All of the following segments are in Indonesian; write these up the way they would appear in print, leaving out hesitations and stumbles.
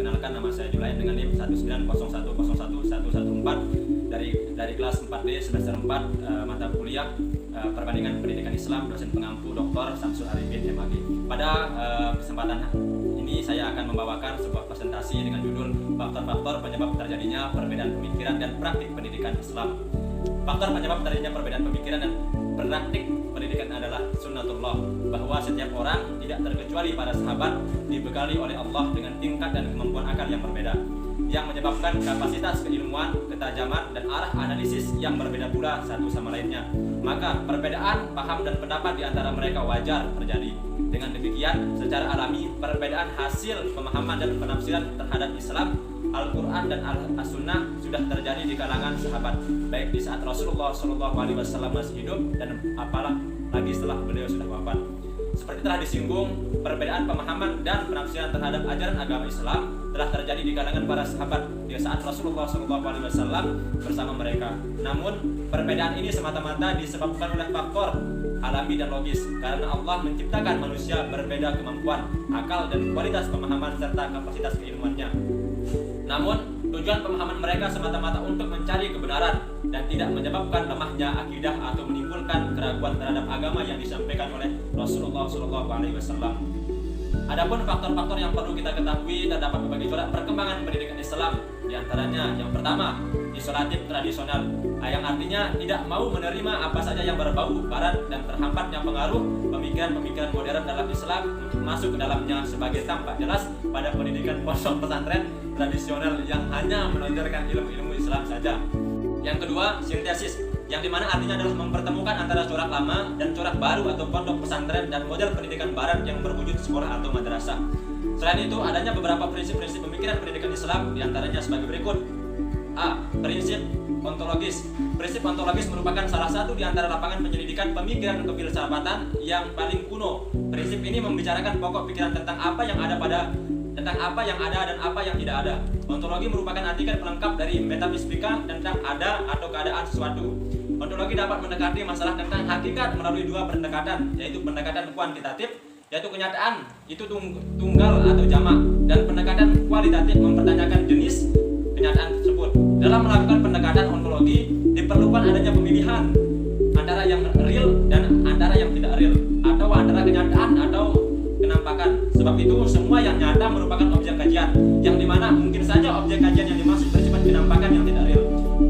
Perkenalkan, nama saya Julayan dengan NIM 190101114 dari kelas 4D semester 4 mata kuliah Perbandingan Pendidikan Islam, dosen pengampu Dr. Samsul Arifin MAG. Pada kesempatan ini saya akan membawakan sebuah presentasi dengan judul Faktor-faktor penyebab terjadinya perbedaan pemikiran dan praktik pendidikan Islam. Faktor penyebab terjadinya perbedaan pemikiran dan praktik pendidikan adalah sunnatullah, bahwa setiap orang, tidak terkecuali para sahabat, dibekali oleh Allah dengan tingkat dan kemampuan akal yang berbeda, yang menyebabkan kapasitas keilmuan, ketajaman, dan arah analisis yang berbeda pula satu sama lainnya. Maka perbedaan paham dan pendapat di antara mereka wajar terjadi. Dengan demikian, secara alami, perbedaan hasil pemahaman dan penafsiran terhadap Islam, Al-Quran dan As-Sunnah sudah terjadi di kalangan sahabat, baik di saat Rasulullah SAW masih hidup dan apalah lagi setelah beliau sudah wafat. Seperti telah disinggung, perbedaan pemahaman dan penafsiran terhadap ajaran agama Islam telah terjadi di kalangan para sahabat di saat Rasulullah SAW bersama mereka. Namun, perbedaan ini semata-mata disebabkan oleh faktor alami dan logis, karena Allah menciptakan manusia berbeda kemampuan, akal, dan kualitas pemahaman serta kapasitas keilmuannya. Namun, tujuan pemahaman mereka semata-mata untuk mencari kebenaran dan tidak menyebabkan lemahnya akidah atau menimbulkan keraguan terhadap agama yang disampaikan oleh Rasulullah SAW. Adapun faktor-faktor yang perlu kita ketahui terdapat berbagai corak perkembangan pendidikan Islam. Di antaranya, yang pertama, isolatif tradisional, yang artinya tidak mau menerima apa saja yang berbau barat dan terhambatnya pengaruh pemikiran-pemikiran modern dalam Islam untuk masuk ke dalamnya, sebagai tampak jelas pada pendidikan pondok pesantren tradisional yang hanya menonjolkan ilmu-ilmu Islam saja. Yang kedua, sintesis, yang dimana artinya adalah mempertemukan antara corak lama dan corak baru atau pondok pesantren dan model pendidikan barat yang berwujud sekolah atau madrasah. Selain itu, adanya beberapa prinsip-prinsip pemikiran pendidikan Islam, diantaranya sebagai berikut. A. Prinsip ontologis. Prinsip ontologis merupakan salah satu di antara lapangan penyelidikan pemikiran kefilsafatan yang paling kuno. Prinsip ini membicarakan pokok pikiran tentang apa yang ada dan apa yang tidak ada. Ontologi merupakan artikel pelengkap dari metafisika tentang ada atau keadaan sesuatu. Ontologi dapat mendekati masalah tentang hakikat melalui dua pendekatan, yaitu pendekatan kuantitatif, yaitu kenyataan itu tunggal atau jamak, dan pendekatan kualitatif mempertanyakan jenis kenyataan tersebut. Dalam melakukan pendekatan ontologi diperlukan adanya pemilihan antara yang real dan antara yang tidak real, atau antara kenyataan atau kenampakan. Sebab itu semua yang nyata merupakan objek kajian, yang dimana mungkin saja objek kajian yang dimaksud bersifat kenampakan yang tidak real.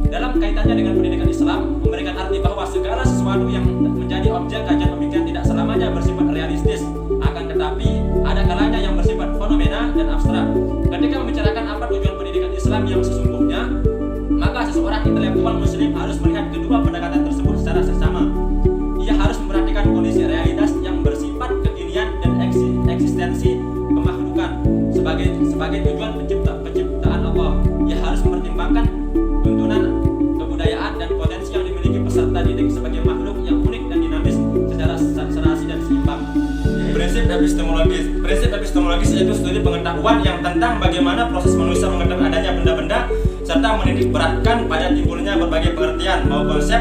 Dalam kaitannya dengan pendidikan Islam, memberikan arti bahwa segala sesuatu yang menjadi objek kajian pemikiran tidak selamanya bersifat realistis, akan tetapi ada kalanya yang bersifat fenomena dan abstrak. Ketika membicarakan apa tujuan pendidikan Islam yang sesungguhnya, maka seseorang intelektual muslim harus melihat kedua pendekatan tersebut secara seksama. Ia harus memperhatikan kondisi realitas yang bersifat kekinian dan eksistensi kemakhlukan sebagai tujuan penciptaan Allah. Ia harus mempertimbangkan tuntunan kebudayaan dan potensi yang dimiliki peserta didik sebagai makhluk yang unik dan dinamis secara serasi dan seimbang. Prinsip epistemologis. Prinsip epistemologis yaitu studi pengetahuan yang tentang bagaimana proses manusia mengetahui adanya benda-benda serta menitik beratkan pada timbulnya berbagai pengertian mau konsep,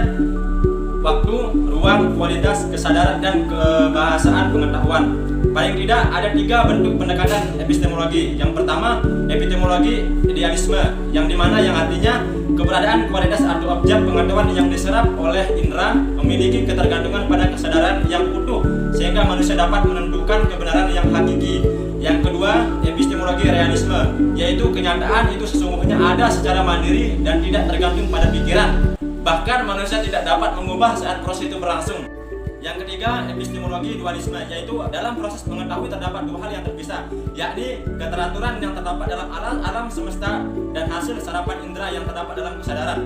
waktu, ruang, kualitas, kesadaran, dan kebahasaan pengetahuan. Paling tidak ada 3 bentuk pendekatan epistemologi. Yang pertama, epistemologi idealisme, yang dimana yang artinya keberadaan kualitas atau objek pengetahuan yang diserap oleh indera memiliki ketergantungan pada kesadaran yang utuh sehingga manusia dapat menentukan kebenaran yang hakiki. Yang kedua, epistemologi realisme, yaitu kenyataan itu sesungguhnya ada secara mandiri dan tidak tergantung pada pikiran. Bahkan manusia tidak dapat mengubah saat proses itu berlangsung. Yang ketiga, epistemologi dualisme, yaitu dalam proses mengetahui terdapat 2 hal yang terpisah, yakni keteraturan yang terdapat dalam alam semesta dan hasil serapan indera yang terdapat dalam kesadaran.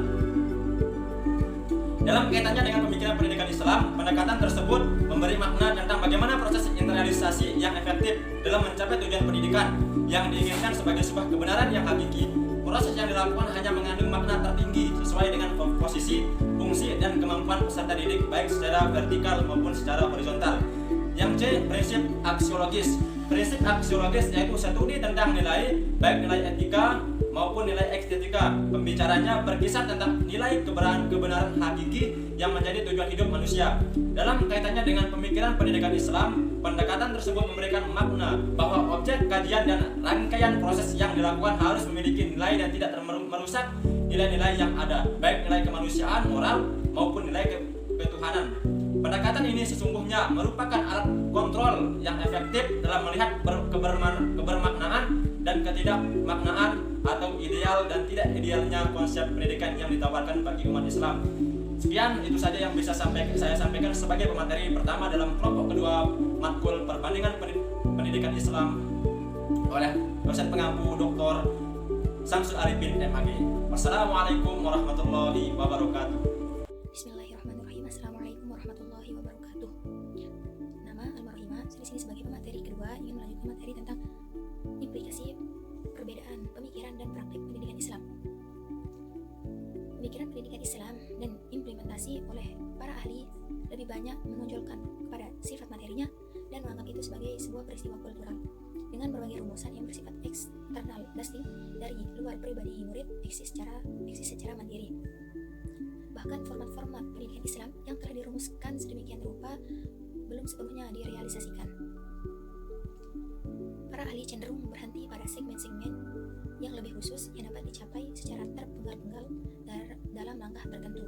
Dalam kaitannya dengan pemikiran pendidikan Islam, pendekatan tersebut memberi makna tentang bagaimana proses internalisasi yang efektif dalam mencapai tujuan pendidikan yang diinginkan sebagai sebuah kebenaran yang hakiki. Proses yang dilakukan hanya mengandung makna tertinggi sesuai dengan posisi, fungsi, dan kemampuan peserta didik baik secara vertikal maupun secara horizontal. Yang C, prinsip aksiologis. Prinsip aksiologis yaitu studi tentang nilai, baik nilai etika maupun nilai estetika. Pembicaranya berkisar tentang nilai kebenaran hakiki yang menjadi tujuan hidup manusia. Dalam kaitannya dengan pemikiran pendidikan Islam, Pendekatan tersebut memberikan makna bahwa objek kajian dan rangkaian proses yang dilakukan harus memiliki nilai dan tidak merusak nilai-nilai yang ada, baik nilai kemanusiaan, moral, maupun nilai ketuhanan. Pendekatan ini sesungguhnya merupakan alat kontrol yang efektif dalam melihat kebermaknaan dan ketidakmaknaan atau ideal dan tidak idealnya konsep pendidikan yang ditawarkan bagi umat Islam. Sekian, itu saja yang bisa saya sampaikan sebagai pemateri pertama dalam kelompok kedua matkul perbandingan pendidikan Islam oleh dosen pengampu Dr. Samsul Arifin MAG. Wassalamualaikum warahmatullahi wabarakatuh. Bismillahirrahmanirrahim. Assalamualaikum warahmatullahi wabarakatuh. Nama Almarhumah, saya di sini sebagai pemateri kedua ingin melanjutkan materi tentang implikasi perbedaan pemikiran dan praktik pendidikan Islam. Pemikiran pendidikan Islam dan implementasi oleh para ahli lebih banyak menonjolkan kepada sifat materinya dan menganggap itu sebagai sebuah peristiwa kultural dengan berbagai rumusan yang bersifat eksternal dasting dari luar pribadi murid eksis secara mandiri. Bahkan format-format pendidikan Islam yang telah dirumuskan sedemikian rupa belum sepenuhnya direalisasikan. Para ahli cenderung berhenti pada segmen-segmen yang lebih khusus yang dapat dicapai secara terpenggal-penggal dalam langkah tertentu.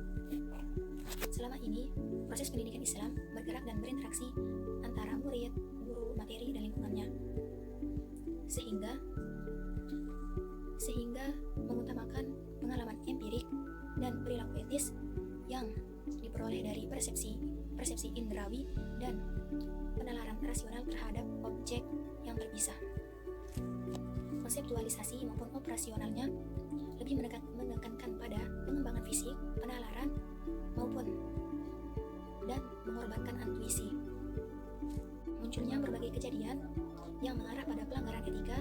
Selama ini, proses pendidikan Islam bergerak dan berinteraksi antara murid, guru, materi, dan lingkungannya. Sehingga mengutamakan pengalaman empirik dan perilaku etis yang diperoleh dari persepsi indrawi dan penalaran rasional terhadap objek yang terpisah. Konseptualisasi maupun operasionalnya lebih menekankan pada pengembangan fisik, penalaran maupun dan mengorbankan intuisi. Munculnya berbagai kejadian yang mengarah pada pelanggaran etika,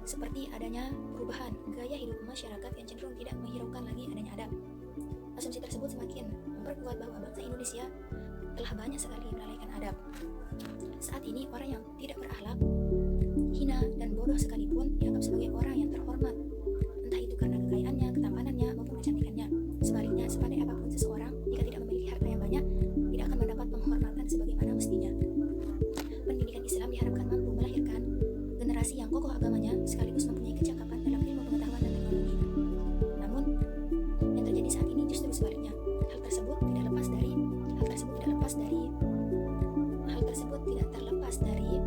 seperti adanya perubahan gaya hidup masyarakat yang cenderung tidak menghiraukan lagi adanya adab. Asumsi tersebut semakin memperkuat bahwa bangsa Indonesia telah banyak sekali melalaikan adab. Saat ini orang yang tidak berakhlak, hina dan bodoh sekalipun dianggap sebagai orang yang terhormat, entah itu karena kekayaannya, ketampanannya maupun kecantikannya. Sebaliknya, sepandai apapun seseorang, jika tidak memiliki harta yang banyak, tidak akan mendapat penghormatan sebagaimana mestinya. Pendidikan Islam diharapkan mampu melahirkan generasi yang kokoh agamanya sekaligus mempunyai kecakapan dalam ilmu pengetahuan dan teknologi. Namun, yang terjadi saat ini justru sebaliknya. Hal tersebut tidak terlepas dari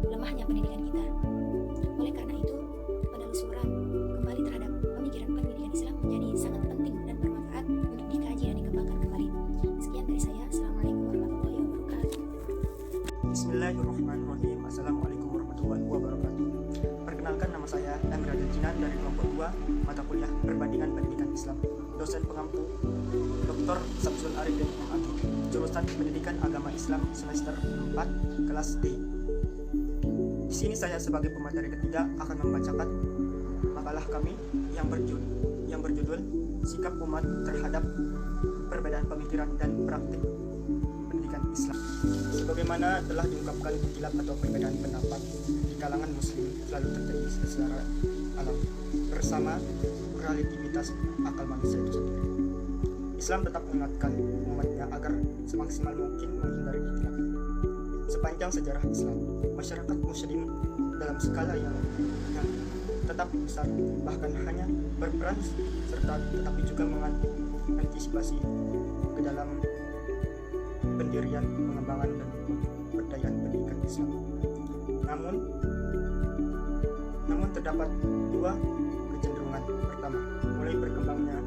lemahnya pendidikan kita. Oleh karena itu, penelusuran kembali terhadap pemikiran pendidikan Islam menjadi sangat penting dan bermanfaat untuk dikaji dan dikembangkan kembali. Sekian dari saya. Assalamualaikum warahmatullahi wabarakatuh. Bismillahirrahmanirrahim. Assalamualaikum warahmatullahi wabarakatuh. Perkenalkan, nama saya Emrah Jinan dari kelompok 2 mata kuliah perbandingan pendidikan Islam. Dosen pengampu Dr. Samsul Arifin MAG, jurusan Pendidikan Agama Islam semester 4 kelas D. Di sini saya sebagai pemateri ketiga akan membacakan makalah kami yang berjudul Sikap Umat Terhadap Perbedaan Pemikiran dan Praktik Pendidikan Islam. Sebagaimana telah diungkapkan, khilaf atau perbedaan pendapat di kalangan muslim selalu terjadi secara alam bersama relativitas akal manusia itu sendiri. Islam tetap mengingatkan umatnya agar semaksimal mungkin menghindari khilaf. Sepanjang sejarah Islam, masyarakat muslim dalam skala yang tetap besar bahkan hanya berperan serta tetapi juga mengantisipasi ke dalam pendirian, pengembangan dan pemberdayaan pendidikan Islam. Namun terdapat dua kecenderungan. Pertama, mulai berkembangnya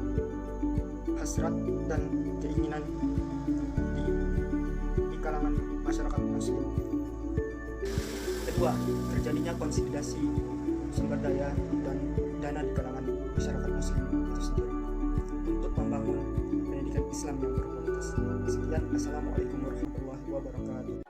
hasrat dan keinginan di kalangan masyarakat muslim. Kedua, terjadinya konsolidasi sumber daya dan dana di kalangan masyarakat muslim itu sendiri untuk membangun pendidikan Islam yang berkualitas. Sekian, assalamualaikum warahmatullahi wabarakatuh.